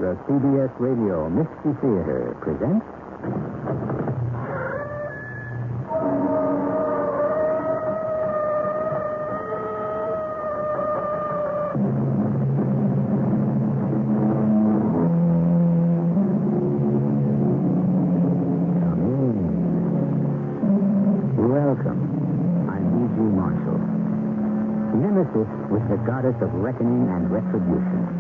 The CBS Radio Mystery Theater presents... Nemesis was the goddess of reckoning and retribution.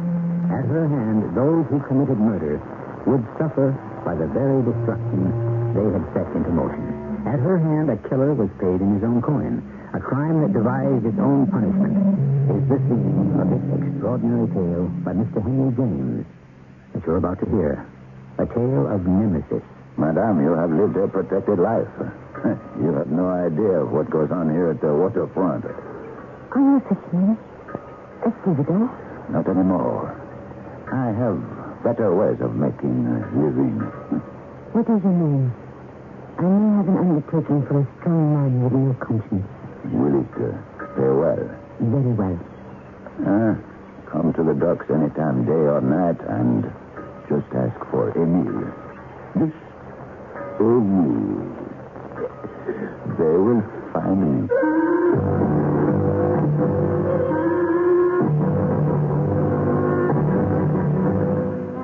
At her hand, those who committed murder would suffer by the very destruction they had set into motion. At her hand, a killer was paid in his own coin, a crime that devised its own punishment. Is this the end of this extraordinary tale by Mr. Henry James that you're about to hear? A tale of Nemesis. Madame, you have lived a protected life. You have no idea of what goes on here at the waterfront. Are you a fisherman? A stevedore? Not anymore. I have better ways of making a living. What is your name? I may have an undertaking for a strong man with no conscience. Will it pay well? Very well. Come to the docks anytime, day or night, and just ask for Emile. This Emile. They will find me.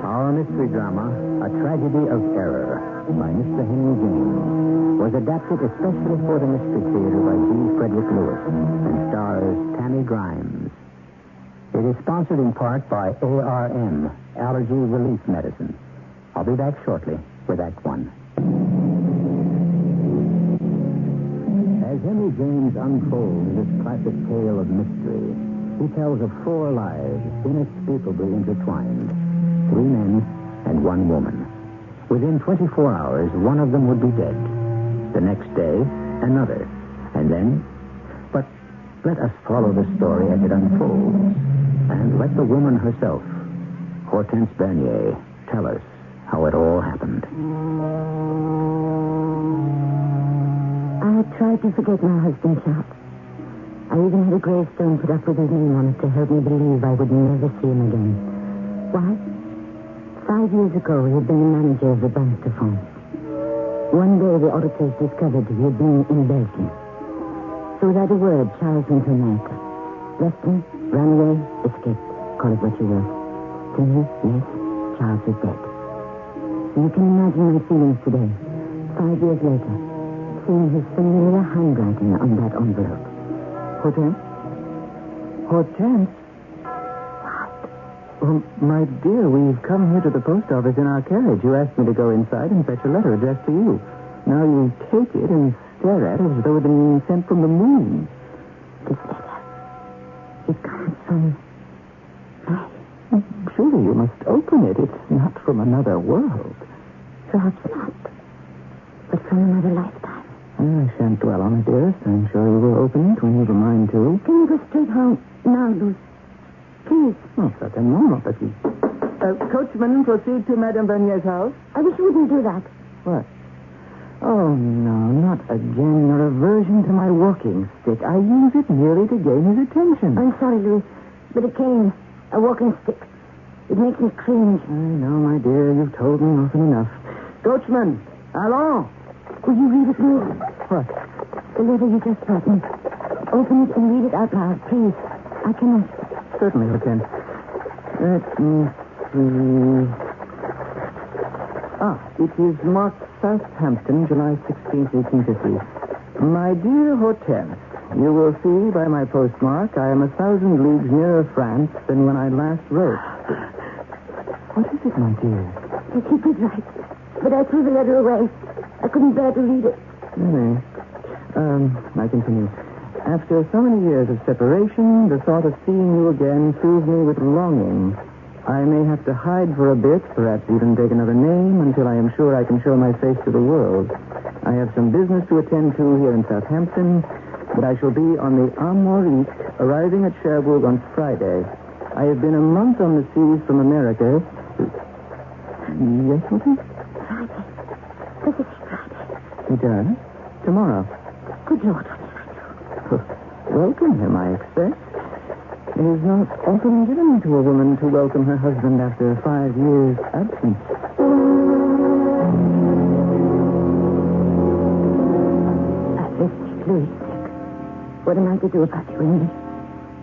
Our mystery drama, A Tragedy of Error, by Mr. Henry James, was adapted especially for the Mystery Theater by G. Frederick Lewis and stars Tammy Grimes. It is sponsored in part by ARM, Allergy Relief Medicine. I'll be back shortly with Act One. As Henry James unfolds this classic tale of mystery, he tells of 4 lives inexplicably intertwined. 3 men and 1 woman. Within 24 hours, one of them would be dead. The next day, another. And then... But let us follow the story as it unfolds. And let the woman herself, Hortense Bernier, tell us how it all happened. I tried to forget my husband's shot. I even had a gravestone put up with his name on it to help me believe I would never see him again. Why? 5 years ago, he had been the manager of the Banster farm. One day, the auditors discovered he had been in Belgium. So without a word, Charles went to America. Left me, ran away, escaped. Call it what you will. To me, yes, Charles is dead. And you can imagine my feelings today, 5 years later, seeing his familiar handwriting on that envelope. Hortense? Hortense? Oh, my dear, we've come here to the post office in our carriage. You asked me to go inside and fetch a letter addressed to you. Now you take it and stare at it as though it had been sent from the moon. This letter, it comes from... Surely you must open it. It's not from another world. Perhaps not. But from another lifetime. I shan't dwell on it, dearest. I'm sure you will open it when you've a mind to. Can you go straight home now, Luce? Please. Oh, certainement, petit. Coachman, proceed to Madame Bernier's house. I wish you wouldn't do that. What? Oh, no, not again. A reversion to my walking stick. I use it merely to gain his attention. I'm sorry, Louis, but a cane, a walking stick, it makes me cringe. I know, my dear. You've told me often enough. Coachman, allons. Will you read it, Louis? What? The letter you just brought me. Open it and read it out loud, please. I cannot. Certainly, Lieutenant. Let me see. It is marked Southampton, July 16th, 1850. My dear Hortense, you will see by my postmark I am 1,000 leagues nearer France than when I last wrote. What is it, my dear? I keep it right, but I threw the letter away. I couldn't bear to read it. Really? I continue. After so many years of separation, the thought of seeing you again fills me with longing. I may have to hide for a bit, perhaps even take another name, until I am sure I can show my face to the world. I have some business to attend to here in Southampton, but I shall be on the Armorique, arriving at Cherbourg on Friday. I have been a month on the seas from America. Yes, Hortense? Friday. Does it say Friday? It does. Tomorrow. Good Lord, what did I do? Welcome him, I expect. It is not often given to a woman to welcome her husband after 5 years' absence. Louis, what am I to do about you, Andy?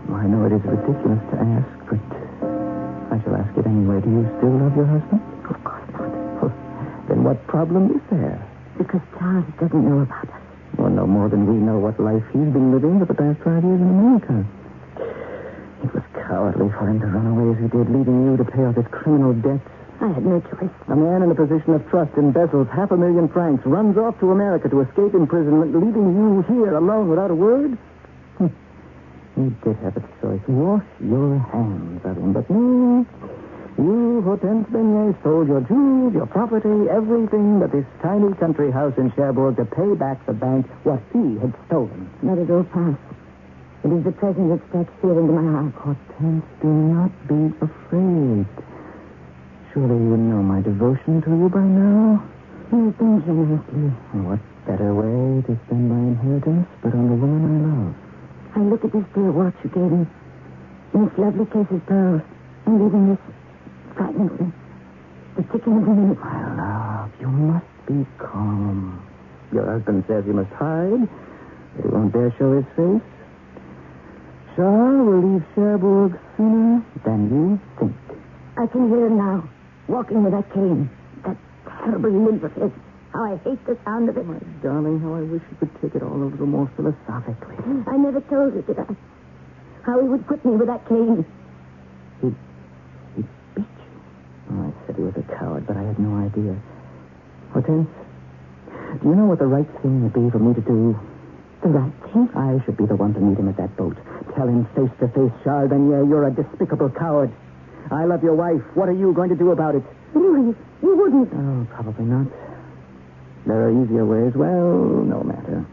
Well, I know it is ridiculous to ask, but I shall ask it anyway. Do you still love your husband? Of course not. Well, then what problem is there? Because Charles doesn't know about us. Well, no more than we know what life he's been living for the past 5 years in America. It was cowardly for him to run away as he did, leaving you to pay off his criminal debts. I had no choice. A man in a position of trust embezzles $500,000, runs off to America to escape imprisonment, leaving you here alone without a word? You did have a choice. Wash your hands of him. But no, you, Hortense Beignet, sold your jewels, your property, everything but this tiny country house in Cherbourg to pay back the bank what he had stolen. Let it all pass. It is the present that strikes fear into my heart. Hortense, do not be afraid. Surely you know my devotion to you by now. You think generously. What better way to spend my inheritance but on the woman I love? I look at this dear watch you gave me. And this lovely case of pearls. And even this frightens me. The ticking of the minute. My love, you must be calm. Your husband says you must hide. He won't dare show his face. Charles will leave Cherbourg sooner than you think. I can hear him now. Walking with that cane. That terrible limp of his. How I hate the sound of it. My darling, how I wish you could take it all a little more philosophically. I never told you, did I? How he would whip me with that cane. He beat you. Oh, I said he was a coward, but I had no idea. Hortense, do you know what the right thing would be for me to do? The right thing? I should be the one to meet him at that boat. Tell him face to face, Charles Beignet, you're a despicable coward. I love your wife. What are you going to do about it? Louis, you wouldn't. Oh, probably not. There are easier ways. Well, no matter.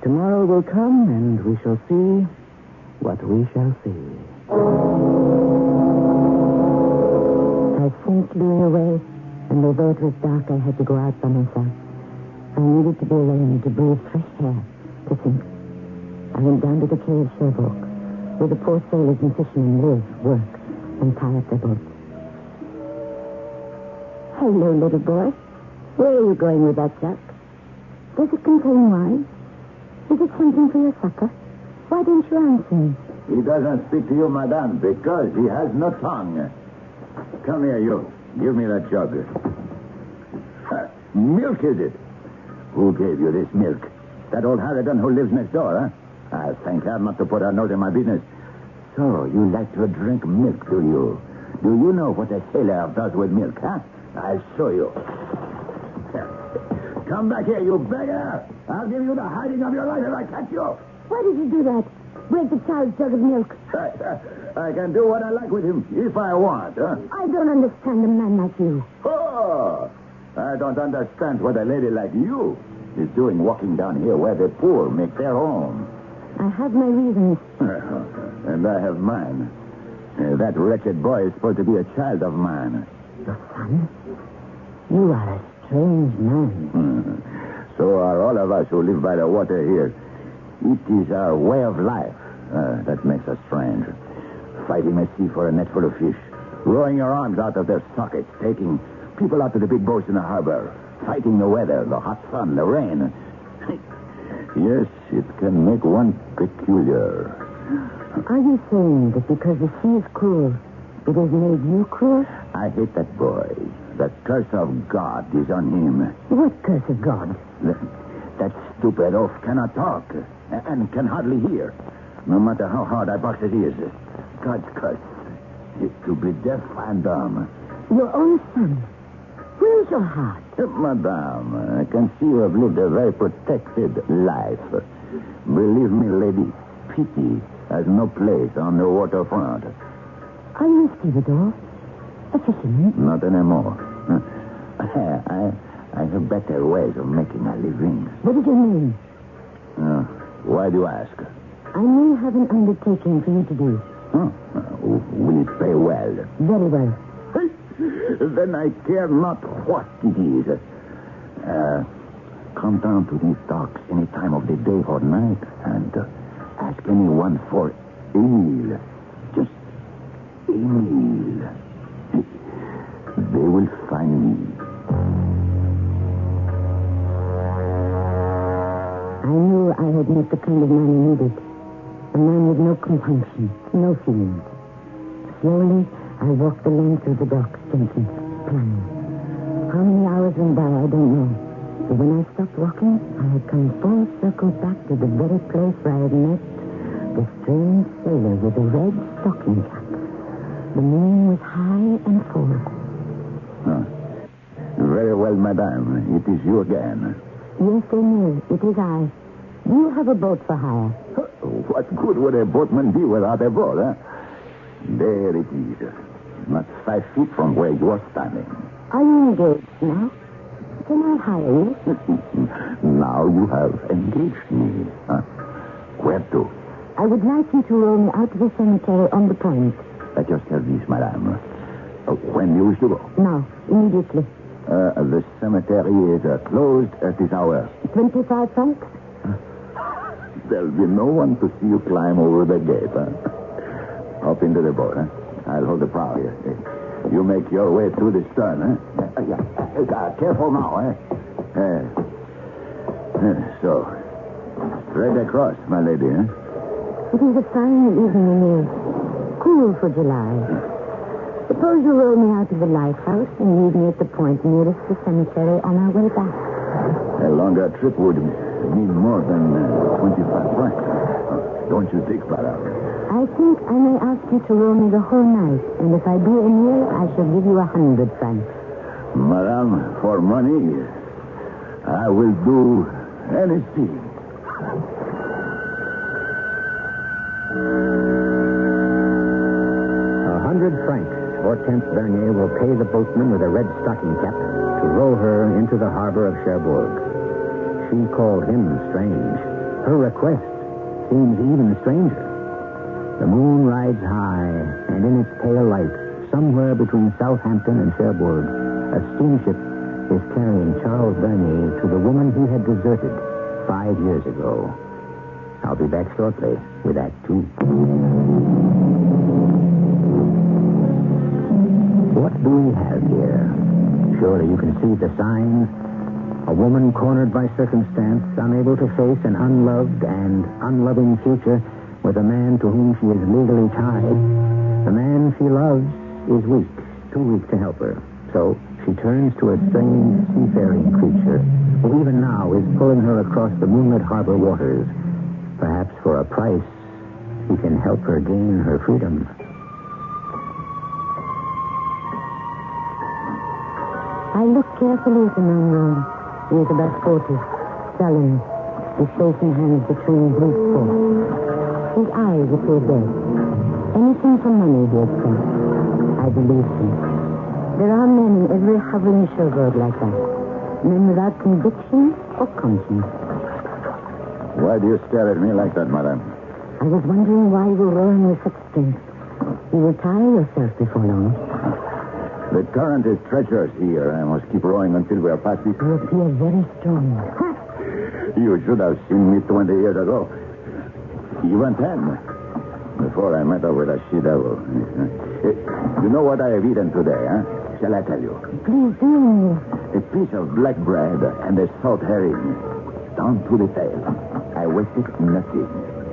Tomorrow will come, and we shall see what we shall see. I sensed being away, and although it was dark, I had to go out by myself. I needed to be alone, to breathe fresh air, to think. I went down to the quay of Cherbourg, where the poor sailors and fishermen live, work, and tie up their boats. Hello, little boy. Where are you going with that jug? Does it contain wine? Is it something for your supper? Why don't you answer me? He doesn't speak to you, madame, because he has no tongue. Come here, you. Give me that jug. Milk, is it? Who gave you this milk? That old harridan who lives next door, huh? I thank her not to put her nose in my business. So, you like to drink milk, do you? Do you know what a sailor does with milk, huh? I'll show you. Come back here, you beggar. I'll give you the hiding of your life if I catch you. Why did you do that? Break the child's jug of milk. I can do what I like with him if I want, huh? I don't understand a man like you. Oh, I don't understand what a lady like you is doing walking down here where the poor make their home. I have my reasons. And I have mine. That wretched boy is supposed to be a child of mine. Your son? You are a strange man. So are all of us who live by the water here. It is our way of life that makes us strange. Fighting the sea for a net full of fish. Rowing your arms out of their sockets. Taking people out to the big boats in the harbor. Fighting the weather, the hot sun, the rain. Yes, it can make one peculiar. Are you saying that because the sea is cruel, it has made you cruel? I hate that boy. The curse of God is on him. What curse of God? That stupid oaf cannot talk and can hardly hear. No matter how hard I box his ears. God's curse is to be deaf and dumb. Your own son. Where's your heart? Madame, I can see you have lived a very protected life. Believe me, lady, pity has no place on the waterfront. Are you a stevedore? A fisherman? Not anymore. I have better ways of making a living. What is your name? Why do you ask? I may have an undertaking for you to do. Will it pay well? Very well. Then I care not what it is. Come down to these docks any time of the day or night and ask anyone for Emile. Emile. They will find me. I knew I had met the kind of man I needed. A man with no compunction, no feelings. Slowly, I walked the length of the docks, gently, planning. How many hours went by, I don't know. But when I stopped walking, I had come full circle back to the very place where I had met the strange sailor with the red stocking cap. The moon was high and full. Very well, madame. It is you again. Yes, Emile, it is I. Do you have a boat for hire? What good would a boatman be without a boat, huh? There it is. Not 5 feet from where you are standing. Are you engaged now? Can I hire you? Now you have engaged me. Huh? Where to? I would like you to row me out to the cemetery on the point. At your service, madame. When you wish to go? Now, immediately. The cemetery is closed at this hour. 25 francs? There'll be no one to see you climb over the gate, huh? Hop into the boat, huh? I'll hold the prow here. You make your way through the stern, huh? Careful now, eh? So, straight across, my lady, huh? It is a fine evening, Emile. Cool for July. Suppose you row me out of the lighthouse and leave me at the point nearest the cemetery on our way back. A longer trip would mean more than 25 francs. Don't you think, madame? I think I may ask you to row me the whole night, and if I do, Emile, I shall give you 100 francs. Madame, for money, I will do anything. 100 francs. Hortense Bernier will pay the boatman with a red stocking cap to row her into the harbor of Cherbourg. She called him strange. Her request seems even stranger. The moon rides high, and in its pale light, somewhere between Southampton and Cherbourg, a steamship is carrying Charles Bernier to the woman he had deserted 5 years ago. I'll be back shortly with Act 2. What do we have here? Surely you can see the signs. A woman cornered by circumstance, unable to face an unloved and unloving future with a man to whom she is legally tied. The man she loves is weak, too weak to help her. So she turns to a strange seafaring creature who even now is pulling her across the moonlit harbor waters. Perhaps for a price, he can help her gain her freedom. I looked carefully at the man rowing. He was about 40, sullen, his face and hands between his paws. His eyes appeared dead. Anything for money, he had said. I believed him. There are men in every hovering showboat like that. Men without conviction or conscience. Why do you stare at me like that, madame? I was wondering why you were rowing with such strength. You will tire yourself before long. The current is treacherous here. I must keep rowing until we are past this. You appear very strong. You should have seen me 20 years ago. Even 10. Before I met up with a she-devil. You know what I have eaten today, huh? Shall I tell you? Please do. A piece of black bread and a salt herring. Down to the tail. I wasted nothing.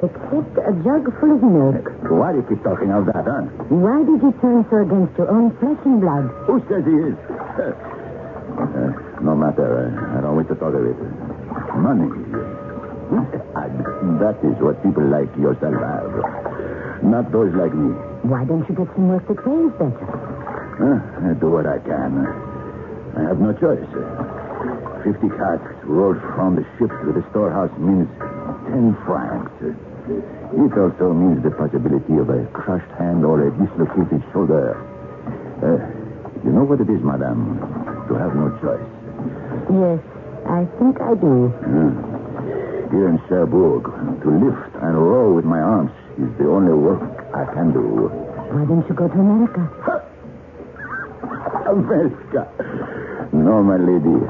Except a jug full of milk. Why do you keep talking of that, huh? Why did you turn so against your own flesh and blood? Who says he is? No matter. I don't wish to talk of it. Money. That is what people like yourself have. Not those like me. Why don't you get some work that pays better? I do what I can. I have no choice. 50 carts rolled from the ship to the storehouse means 10 francs. It also means the possibility of a crushed hand or a dislocated shoulder. You know what it is, madame, to have no choice. Yes, I think I do. Here in Cherbourg, to lift and row with my arms is the only work I can do. Why don't you go to America? America? No, my lady.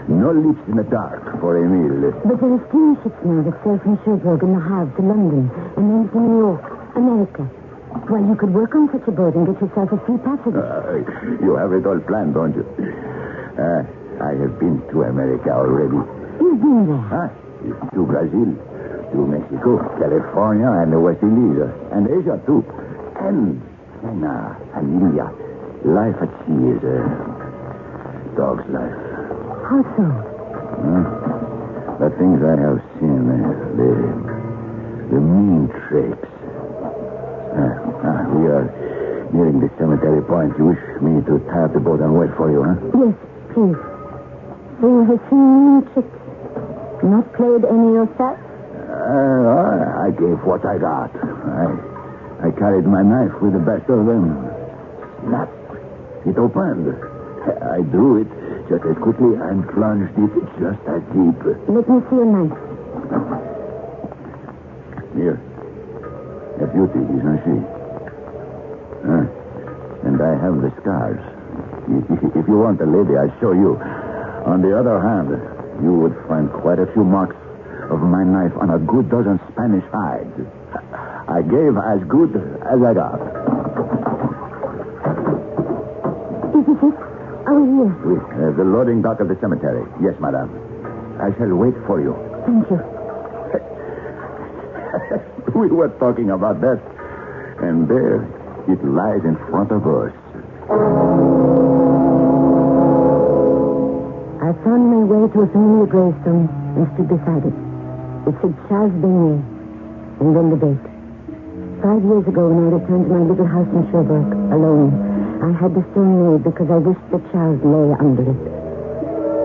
No leaps in the dark for Emile. But there are steamships now that sail from Cherbourg in the Havre to London and then to New York, America. Well, you could work on such a boat and get yourself a free passage. You have it all planned, don't you? I have been to America already. You've been there? To Brazil, to Mexico, California, and the West Indies, and Asia, too. And China and India. Life at sea is a dog's life. How so? The things I have seen, the mean tricks. We are nearing the cemetery point. You wish me to tie up the boat and wait for you, huh? Yes, please. So you have seen mean tricks? Not played any yourself? I gave what I got. I carried my knife with the best of them. Snap. It opened. I drew it just as quickly and plunged it just as deep. Let me see your knife. Here. A beauty, isn't she? And I have the scars. If you want a lady, I'll show you. On the other hand, you would find quite a few marks of my knife on a good dozen Spanish hides. I gave as good as I got. Is this it? Are we here? The loading dock of the cemetery. Yes, madame. I shall wait for you. Thank you. We were talking about that, and there it lies in front of us. I found my way to a familiar gravestone and stood beside it. It said Charles Beignet, and then the date. 5 years ago, when I returned to my little house in Sherbrooke, alone, I had the stone made because I wished that Charles lay under it.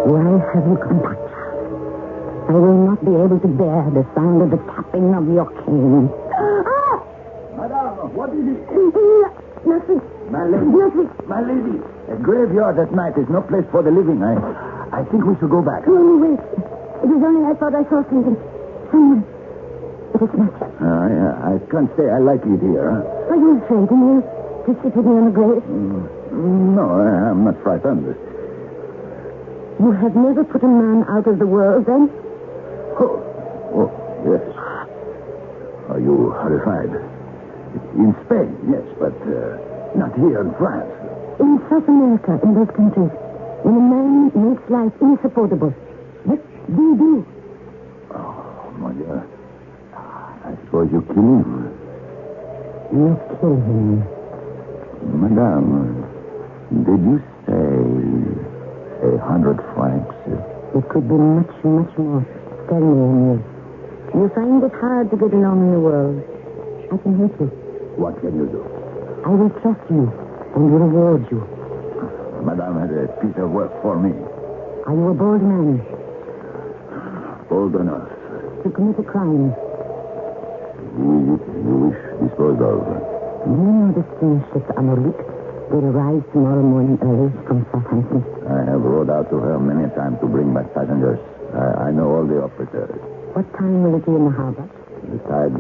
Why have you come back, Charles? I will not be able to bear the sound of the tapping of your cane. Madame, what is it? Nothing. My lady. Nothing. My lady. A graveyard at night is no place for the living. I think we should go back. No, wait. It was only I thought I saw something. Someone. It is not. I can't say I like it here. Are you afraid, Neil, to sit with me on the grave? No, I'm not frightened. You have never put a man out of the world, then? Oh, yes. Are you horrified? In Spain, yes, but not here in France. In South America, in those countries, when a man makes life insupportable, what do you do? Oh, my dear. I suppose you kill him. You kill him. Madame, did you say 100 francs? It could be much, much more. Tell me, Emil. You find it hard to get along in the world. I can help you. What can you do? I will trust you and reward you. Madame has a piece of work for me. Are you a bold man? Bold enough. To commit a crime? You wish disposed of? You know the steamship Amorlique will arrive tomorrow morning early from Southampton. I have rowed out to her many times to bring back passengers. I know all the officers. What time will it be in the harbor? The tide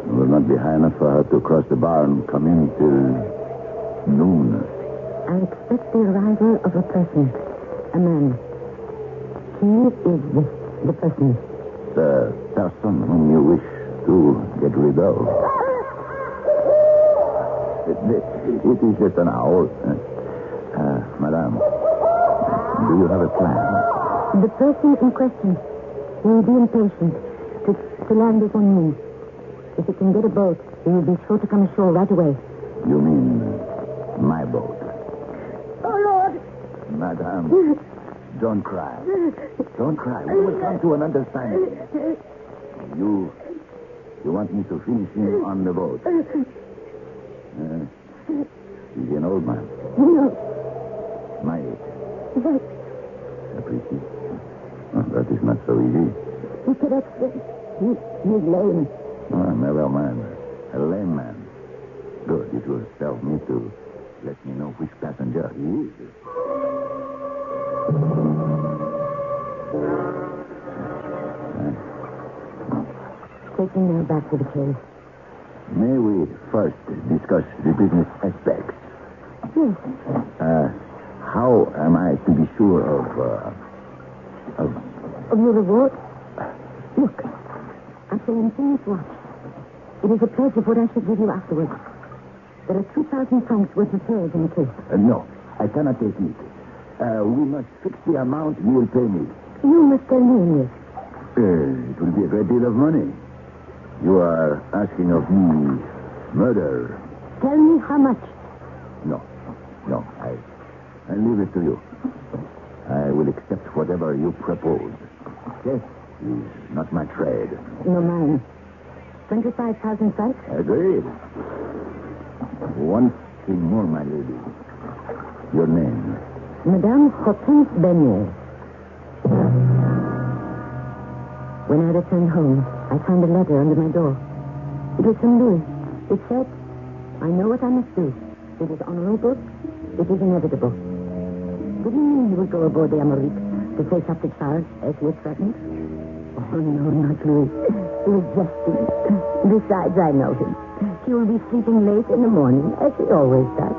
will not be high enough for her to cross the bar and come in till noon. I expect the arrival of a person. A man. He is the person. The person whom you wish to get rid of. It is just an owl. Madame, do you have a plan? The person in question will be impatient to land before noon. If he can get a boat, he will be sure to come ashore right away. You mean my boat? Oh, Lord! Madame, don't cry. Don't cry. We will come to an understanding. You want me to finish him on the boat? He's an old man. No. My age. That. Pretty. That is not so easy. He could accept. He's lame. Never mind. A lame man. Good. It will serve me to let me know which passenger he is. Take me now back to the cave. May we first discuss the business aspects? Yes. How am I to be sure Of your reward? Look. I shall infuse watch. It is a pledge of what I shall give you afterwards. There are 2,000 francs worth of pearls in the case. No, I cannot take it. We must fix the amount you will pay me. You must tell me, yes. It will be a great deal of money. You are asking of me murder. Tell me how much. No, I leave it to you. I will accept whatever you propose. Death is not my trade. No, mine. 25,000 francs? Agreed. One thing more, my lady. Your name? Madame Hortense Bernier. When I returned home, I found a letter under my door. It was from Louis. It said, I know what I must do. It is honorable. It is inevitable. Didn't mean he would go aboard the Amérique to face up to Charles as he had threatened. Oh, no, not Louis. He was jesting. Besides, I know him. He will be sleeping late in the morning, as he always does.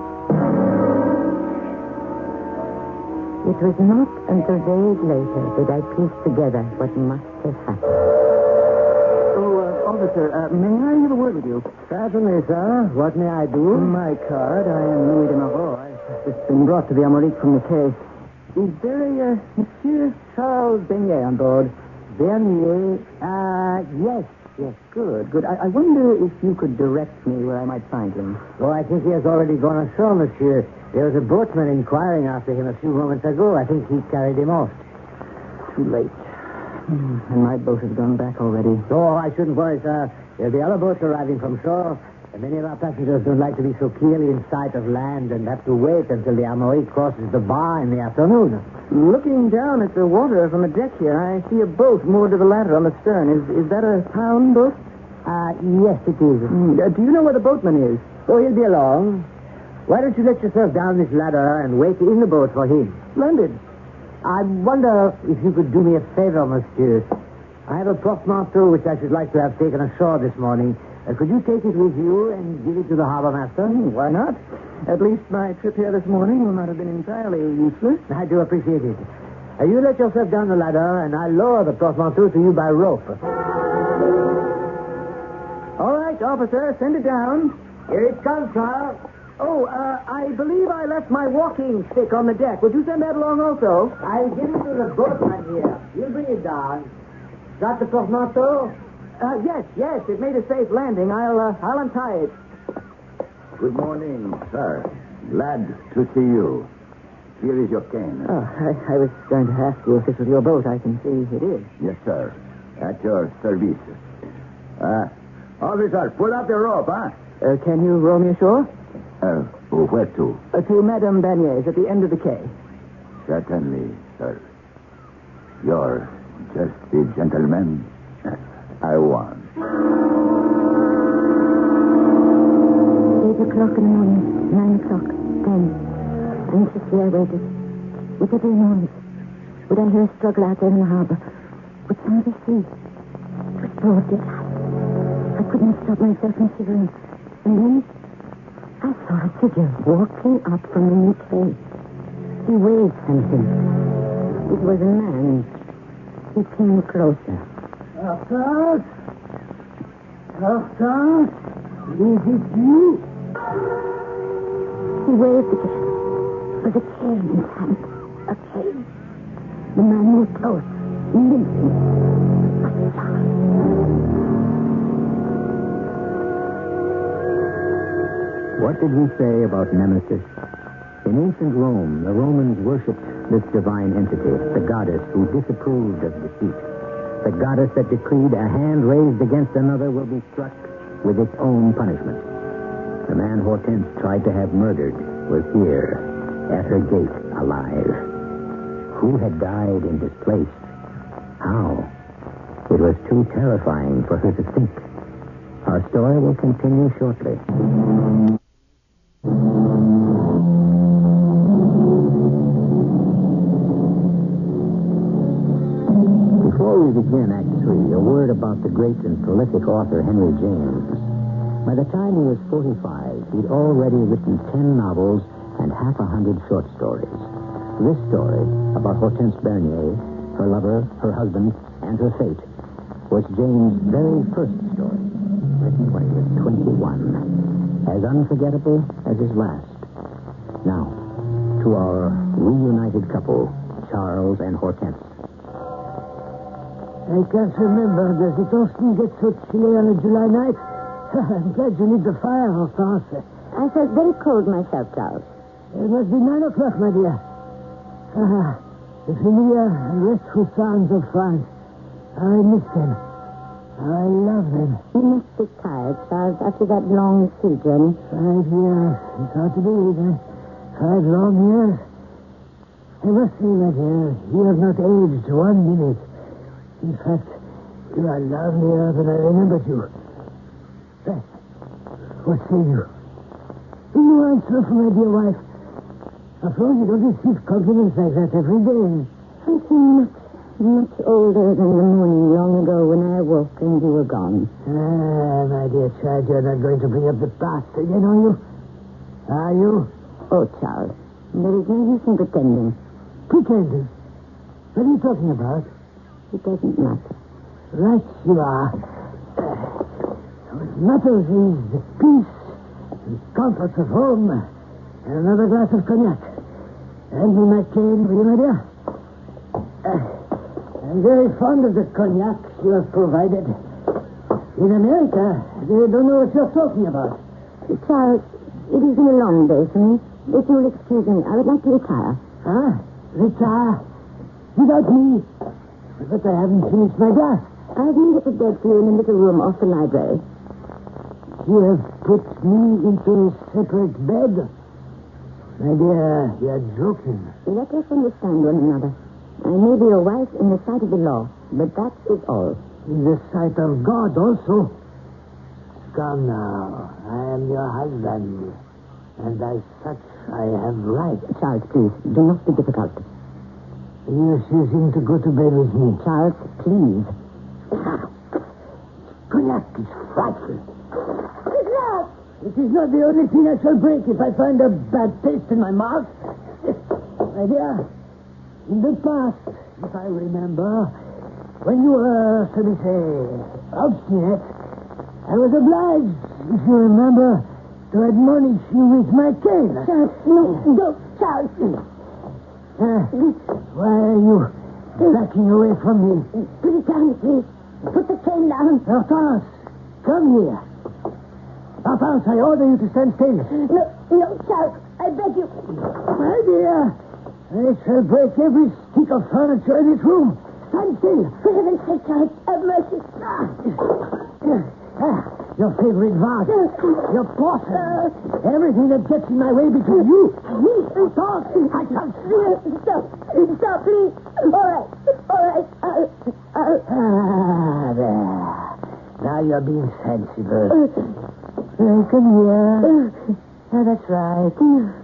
It was not until days later that I pieced together what must have happened. Oh, officer, may I have a word with you? Certainly, sir. What may I do? My card. I am Louis de Moreau. I've just been brought to the Amérique from the case. Is there a Monsieur Charles Bernier on board? Bernier? Yes. Good. I wonder if you could direct me where I might find him. Oh, I think he has already gone ashore, monsieur. There was a boatman inquiring after him a few moments ago. I think he carried him off. Too late. And my boat has gone back already. Oh, I shouldn't worry, sir. There'll be other boats arriving from shore. And many of our passengers don't like to be so clearly in sight of land and have to wait until the Amérique crosses the bar in the afternoon. Looking down at the water from the deck here, I see a boat moored to the ladder on the stern. Is that a town boat? Yes, it is. Do you know where the boatman is? Oh, he'll be along. Why don't you let yourself down this ladder and wait in the boat for him? Splendid. I wonder if you could do me a favor, monsieur. I have a portmanteau which I should like to have taken ashore this morning. Could you take it with you and give it to the harbor master? Why not? At least my trip here this morning will not have been entirely useless. I do appreciate it. You let yourself down the ladder, and I'll lower the portmanteau to you by rope. All right, officer, send it down. Here it comes, sir. Oh, I believe I left my walking stick on the deck. Would you send that along also? I'll give it to the boatman here. You'll bring it down. Got the portmanteau? Yes. It made a safe landing. I'll untie it. Good morning, sir. Glad to see you. Here is your cane. Oh, I was going to ask you if this was your boat. I can see it is. Yes, sir. At your service. Officer, pull up the rope, huh? Can you row me ashore? Where to? To Madame Bernier's at the end of the quay. Certainly, sir. You're just the gentleman I want. 8 o'clock in the morning, 9 o'clock, 10. Anxiously I waited. Would there be a noise? Would I hear a struggle out there in the harbor? Would somebody see? It was broad daylight. I couldn't stop myself from shivering. And then I saw a figure walking up from the new quay. He waved something. It was a man. He came closer. Hortense? Is it you? He waved again. It was a cane in his hand. A cane. The man moved close. Limping. I saw him. What did we say about Nemesis? In ancient Rome, the Romans worshipped this divine entity, the goddess who disapproved of deceit. The goddess that decreed a hand raised against another will be struck with its own punishment. The man Hortense tried to have murdered was here, at her gate, alive. Who had died in his place? How? It was too terrifying for her to think. Our story will continue shortly. Before we begin Act 3, a word about the great and prolific author Henry James. By the time he was 45, he'd already written 10 novels and 100 short stories. This story, about Hortense Bernier, her lover, her husband, and her fate, was James' very first story, written when he was 21. as unforgettable as his last. Now, to our reunited couple, Charles and Hortense. I can't remember. Does it often get so chilly on a July night? I'm glad you lit the fire, Hortense. I felt very cold myself, Charles. It must be 9 o'clock, my dear. The familiar and restful sounds of France. I miss them. I love them. You must be tired, Charles, after that long sea journey. 5 years. It's hard to believe, eh? 5 long years. I must say, my dear, you have not aged 1 minute. In fact, you are lovelier than I remembered you. What say you? Do you answer for my dear wife? After all, you don't receive compliments like that every day. I seem much older than the morning long ago when I awoke and you were gone. My dear child, you're not going to bring up the past again, are you? Are you? Oh, Charles, there is no use in pretending. Pretending? What are you talking about? It doesn't matter. Right you are. What matters is the peace and comforts of home and another glass of cognac. Hand me my cane, will you, my dear? I'm very fond of the cognac you have provided. In America, they don't know what you're talking about. Charles, it has been a long day for me. If you'll excuse me, I would like to retire. Huh? Retire? Without me? But I haven't finished my glass. I've made up a bed for you in a little room off the library. You have put me into a separate bed? My dear, you're joking. Let us understand one another. I may be your wife in the sight of the law, but that is all. In the sight of God also. Come now. I am your husband. And as such, I have rights. Charles, please, do not be difficult. You're choosing to go to bed with me. Charles, please. Cognac is frightful. It is not the only thing I shall break if I find a bad taste in my mouth. My dear, in the past, if I remember, when you were, shall we say, obstinate, I was obliged, if you remember, to admonish you with my cane. Charles, no, Charles. Why are you backing away from me? Put it down, please. Put the cane down. Hortense, come here. Hortense, I order you to stand still. No, Charles, I beg you. My dear, I shall break every stick of furniture in this room. Stand still. For heaven's sake, Charles, have mercy. Your favorite vase. Your porcelain. Everything that gets in my way between you and me. Stop. I can't. Stop, please. All right. There. Now you're being sensible. Come here. That's right.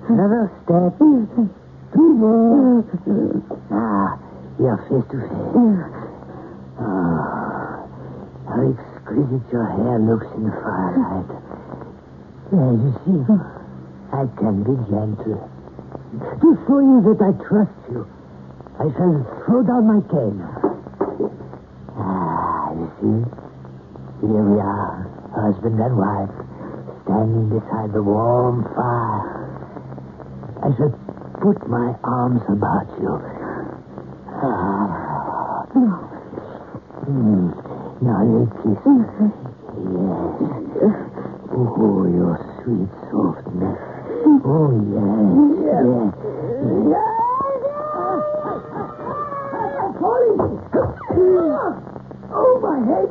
Another step. 2 more. You're face to face. How exquisite your hair looks in the firelight. There, you see, I can be gentle. To show you that I trust you, I shall throw down my cane. You see? Here we are, husband and wife, standing beside the warm fire. I shall put my arms about you. Now you kiss me. Yes. Oh, your sweet softness. Oh, yes. I'm falling. Oh, my head.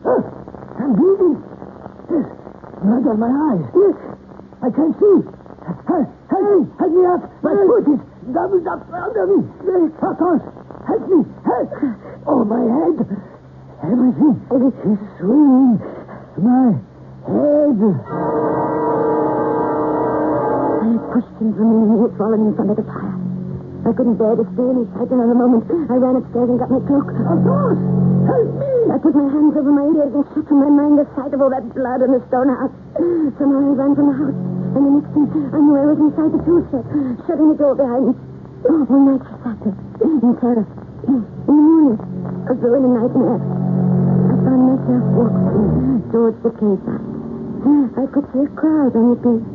I'm bleeding. There's blood on my eyes. I can't see. Help me up. My foot is doubled up under me. Hortense, help me. Help. Oh, my head. Everything is swinging. My head. I pushed him from me and he had fallen in front of the fire. I couldn't bear to stay in his sight another moment. I ran upstairs and got my cloak. Hortense, help me. I put my hands over my ears and shut from my mind the sight of all that blood in the stone house. Somehow I ran from the house. And the next thing I knew I was inside the tool shed, shutting the door behind me. All night I sat there, in terror. In the morning, as though in a nightmare, I found myself walking towards the cave side. I could see a crowd on the beach.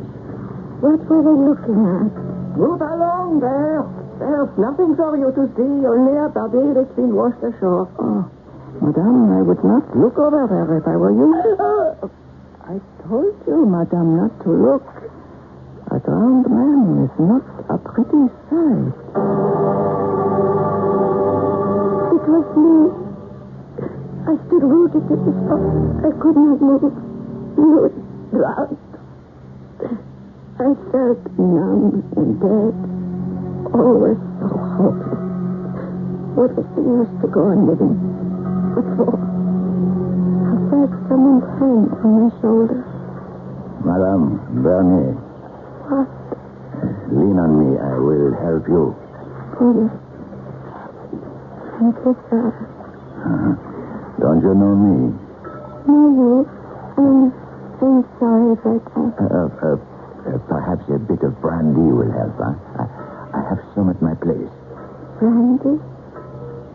What were they looking at? Move along there. There's nothing for you to see, only a body that's been washed ashore. Oh, Madame, I would not look over there if I were you. I told you, Madame, not to look. A drowned man is not a pretty sight. It was me. I stood rooted at the spot. I could not move. He was drowned. I felt numb and dead. All was so hopeless. What was the use to go on living? What for? I felt someone's hand on my shoulder. Madame Bernier, What? lean on me. I will help you. Oh, yes. Thank you, sir. Don't you know me? No, you. I'm sorry if I can't. Perhaps a bit of brandy will help, huh? I have some at my place. Brandy?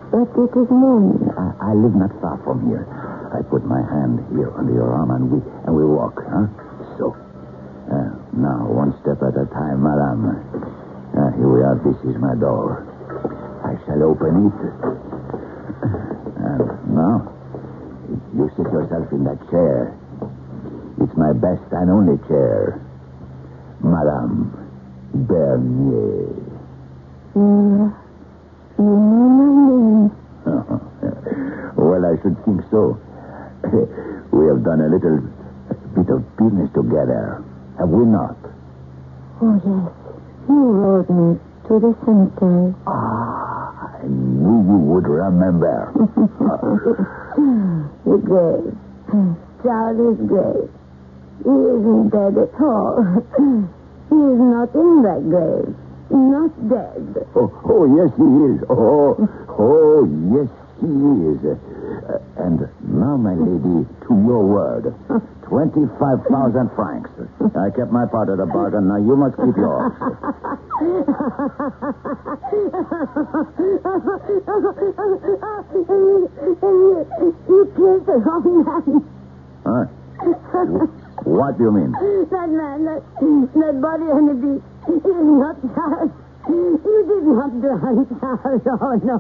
But it is noon. I live not far from here. I put my hand here under your arm and we walk, huh? So. Now, one step at a time, madame. Here we are. This is my door. I shall open it. And now, you sit yourself in that chair. It's my best and only chair. Madame Bernier. You know my name. Well, I should think so. We have done a little bit of business together, have we not? Oh, yes. You rode me to the cemetery. I knew you would remember. The grave. Charlie's grave. He isn't dead at all. He is not in that grave. Not dead. Oh, yes, he is. Oh, yes, he is. And now, my lady, to your word. 25,000 francs. I kept my part of the bargain. Now you must keep yours. You killed the wrong man. Huh? What do you mean? That man, that body on the beach is not Charles. You did not drown Charles. Oh, no.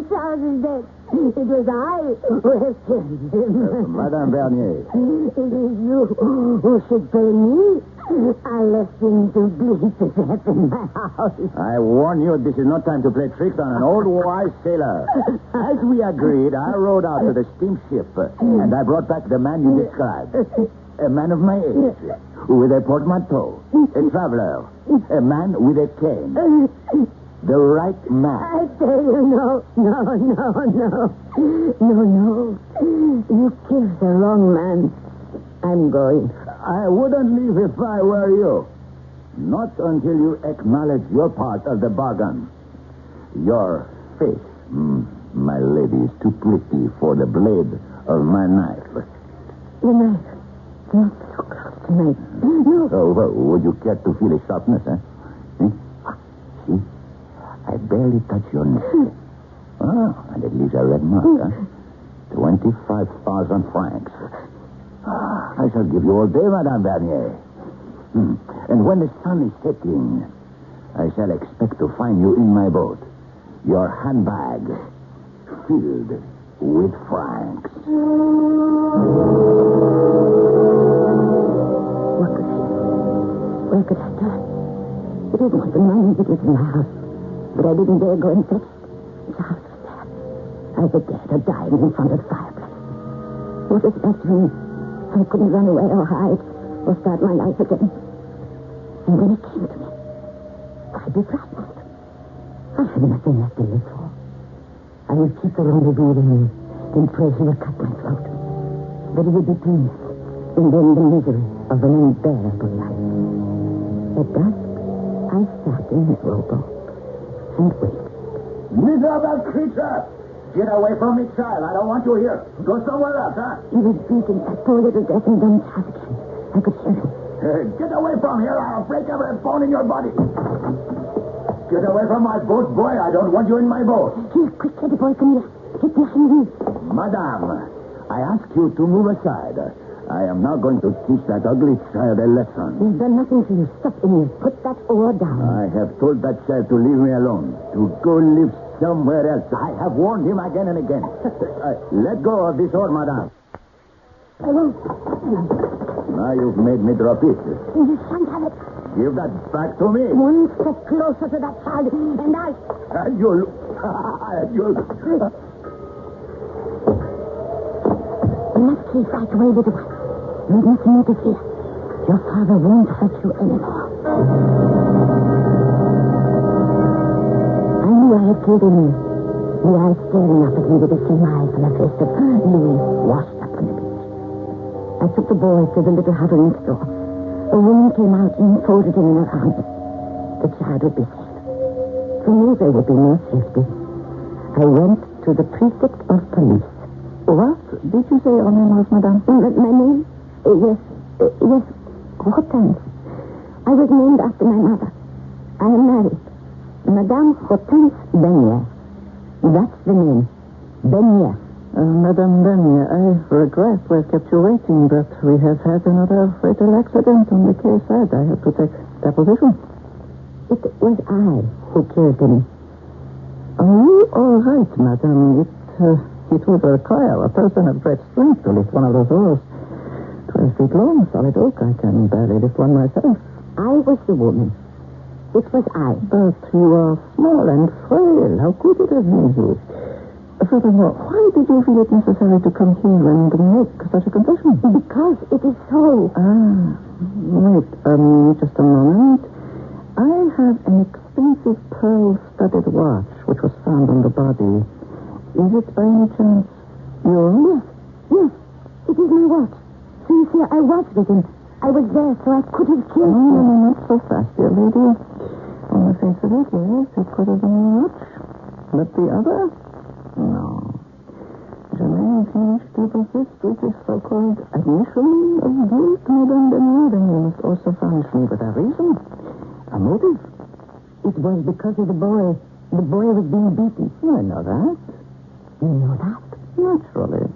Charles is dead. It was I who have killed him. Madame Bernier. It is you who should pay me. I left him to bleed to death in my house. I warn you, this is not time to play tricks on an old wise sailor. As we agreed, I rowed out to the steamship, and I brought back the man you described. A man of my age, with a portmanteau, a traveler, a man with a cane. The right man. I tell you, no. You killed the wrong man. I'm going. I wouldn't leave if I were you. Not until you acknowledge your part of the bargain. Your face, my lady, is too pretty for the blade of my knife. The knife. Not so close to me. No. Oh, well, would you care to feel the sharpness, eh? See? I barely touch your neck. And it leaves a red mark, huh? 25,000 francs. I shall give you all day, Madame Bernier. And when the sun is setting, I shall expect to find you in my boat. Your handbag filled with francs. What could I do? Where could I turn? It isn't what the money, it was in the house. But I didn't dare go and fetch it. Charles was there. Either dead or dying in front of the fireplace. What was left of me? I couldn't run away or hide or start my life again. And then it came to me. I'd be frightened. I had nothing left to live for. I would keep the rendezvous with him and pray he would cut my throat. But it would be peace and then the misery of an unbearable life. At dusk, I sat in the rowboat and waited. Miserable creature! Get away from me, child. I don't want you here. Go somewhere else, huh? He was beating that poor little deaf and dumb child again. I could hear him. Get away from here. I'll break every bone in your body. Get away from my boat, boy. I don't want you in my boat. Here, quick, let the boy come here. Get behind me. Madame, I ask you to move aside. I am not going to teach that ugly child a lesson. He's done nothing to you. Stop, Emil. Put that oar down. I have told that child to leave me alone, to go live somewhere else. I have warned him again and again. Let go of this oar, madame. I won't. Now you've made me drop it. You shan't have it. Give that back to me. One step closer to that child, and I... You'll... You must keep right away, little one. You must notice here. Your father won't hurt you anymore. I knew I had killed him. The eyes staring up at me with the same eyes on the face of Louis washed up on the beach. I took the boy to the little hut next door. A woman came out and folded him in her arms. The child would be safe. For me, there would be no safety. I went to the prefect of police. What did you say your name was, madame? My name? Yes, Hortense. I was named after my mother. I am married. Madame Hortense Benier. That's the name. Benier. Madame Benier, I regret we've kept you waiting, but we have had another fatal accident on the case side. I have to take deposition. It was I who killed him. Are you all right, madame? It would require a person of great strength to lift one of those oars. 12 feet long, solid oak. I can barely lift one myself. I was the woman. It was I. But you are small and frail. How could it have been you? Furthermore, why did you feel it necessary to come here and make such a confession? Because it is so. Wait, just a moment. I have an expensive pearl-studded watch which was found on the body. Is it by any chance yours? Yes. It is my watch. So you see, I was with him. I was there, so I could have killed him. No, not so fast, dear lady. On the face of it, yes, it could have been your watch. But the other? No. Germain finished to persist with his so-called admission of guilt, Madame Benier, then you must also furnish me with a reason, a motive. It was because of the boy. The boy was being beaten. I know that. You know that? Naturally.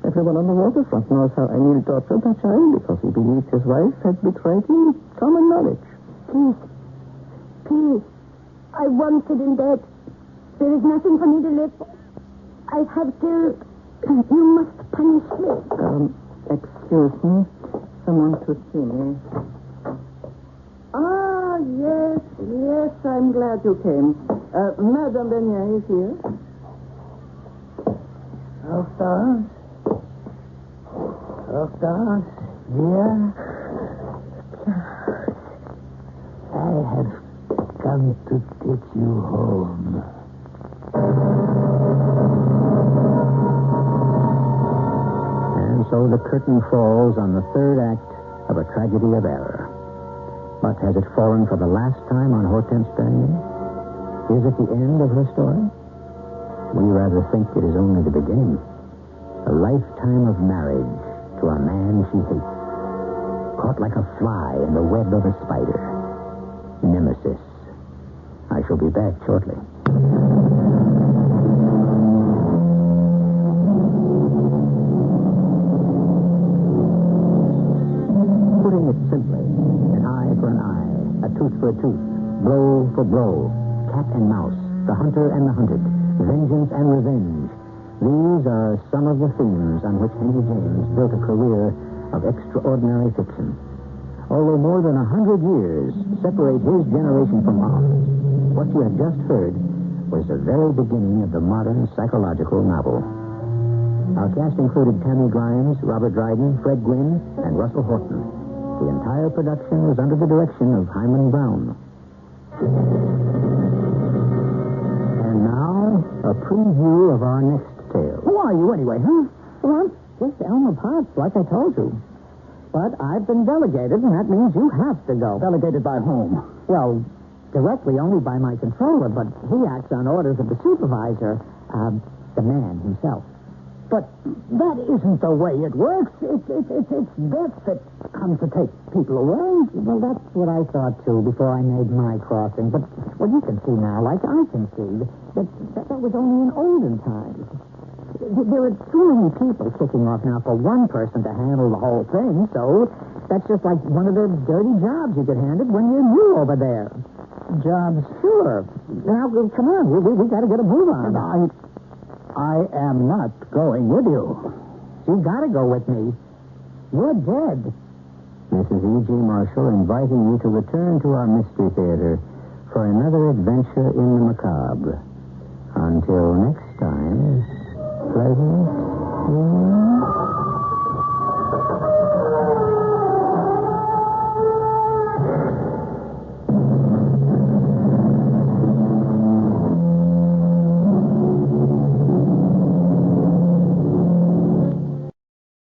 Everyone on the waterfront knows how Emil tortured that child because he believed his wife had betrayed him. Common knowledge. Please. I wanted him dead. There is nothing for me to live for. I have killed. You must punish me. Excuse me. Someone to see me. Yes, I'm glad you came. Madame Benier is here. Hortense, dear. I have come to take you home. And so the curtain falls on the third act of a tragedy of error. But has it fallen for the last time on Hortense Benier? Is it the end of her story? We rather think it is only the beginning. A lifetime of marriage to a man she hates. Caught like a fly in the web of a spider. Nemesis. I shall be back shortly. Putting it simply, an eye for an eye, a tooth for a tooth, blow for blow, cat and mouse, the hunter and the hunted, vengeance and revenge. These are some of the themes on which Henry James built a career of extraordinary fiction. Although more than 100 years separate his generation from ours, what you have just heard was the very beginning of the modern psychological novel. Our cast included Tammy Grimes, Robert Dryden, Fred Gwynne, and Russell Horton. The entire production was under the direction of Himan Brown. And now, a preview of our next tale. Who are you anyway, huh? Well, I'm just Elmer Potts, like I told you. But I've been delegated, and that means you have to go. Delegated by whom? Well, directly only by my controller, but he acts on orders of the supervisor, the man himself. But that isn't the way it works. It's death that comes to take people away. Well, that's what I thought, too, before I made my crossing. But what you can see now, like I can see, that was only in olden times. There are too many people kicking off now for one person to handle the whole thing, so that's just like one of the dirty jobs you get handed when you're new over there. Jobs? Sure. Now, come on. We got to get a move on. I am not going with you. You got to go with me. You're dead. Mrs. E.G. Marshall inviting you to return to our Mystery Theater for another adventure in the macabre. Until next time.